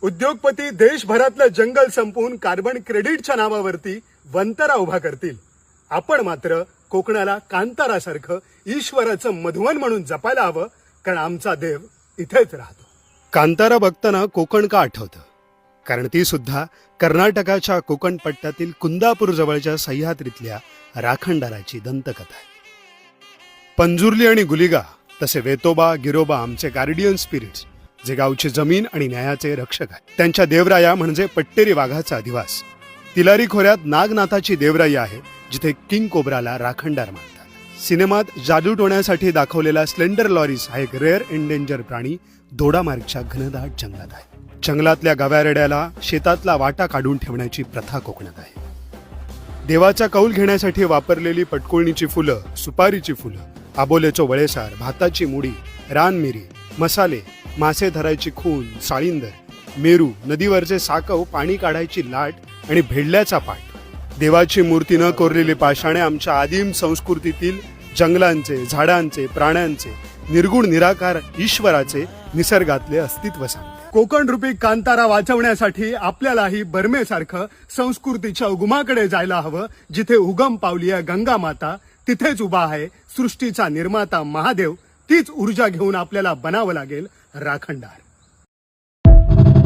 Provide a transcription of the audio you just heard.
उद्योगपती देशभरातलं जंगल संपवून कार्बन क्रेडिटच्या नावावरती वंतारा उभा करतील. आपण मात्र कोकणाला कांतारासारखं ईश्वराचं मधुवन म्हणून जपायला हवं, कारण आमचा देव इथेच राहतो. कांतारा बघताना कोकण का आठवतं? कारण ती सुद्धा कर्नाटकाच्या कोकण पट्ट्यातील कुंदापूर जवळच्या सह्याद्रीतल्या राखणदाराची दंतकथा आहे. पंजुर्ली आणि गुलिगा तसे वेतोबा गिरोबा आमचे गार्डियन स्पिरिट्स, जे गावची जमीन आणि न्यायाचे रक्षक आहेत. त्यांच्या देवराया म्हणजे पट्टेरी वाघाचा अधिवास. तिलारी खोऱ्यात नागनाथाची देवराई आहे, जिथे किंग कोब्राला राखणदार मानतात. सिनेमात जादू टोण्यासाठी दाखवलेला स्लेंडर लॉरीस हा एक रेअर एंडेंजर प्राणी दोडामार्गच्या घनदाट जंगलात आहे. जंगलातल्या गव्यारेड्याला शेतातला वाटा काढून ठेवण्याची प्रथा कोकणात आहे. देवाचा कौल घेण्यासाठी वापरलेली पटकोळणीची फुलं, सुपारीची फुलं, आबोलेचो वळेसार, भाताची मुडी, रानमिरी, मसाले, मासे धरायची खून, साळींदर, मेरू, नदीवरचे साकव, पाणी काढायची लाट आणि भेडल्याचा पाट. देवाची मूर्ती न कोरलेली पाषाणे आमच्या आदिम संस्कृतीतील जंगलांचे, झाडांचे, प्राण्यांचे, निर्गुण निराकार ईश्वराचे निसर्गातले अस्तित्व सांगते. कोकण रूपी कांतारा वाचवण्यासाठी आपल्यालाही बर्मेसारखं संस्कृतीच्या उगमाकडे जायला हवं. जिथे उगम पावली आहे गंगा माता, तिथेच उभा आहे सृष्टीचा निर्माता महादेव. तीच ऊर्जा घेऊन आपल्याला बनावं लागेल राखणदार.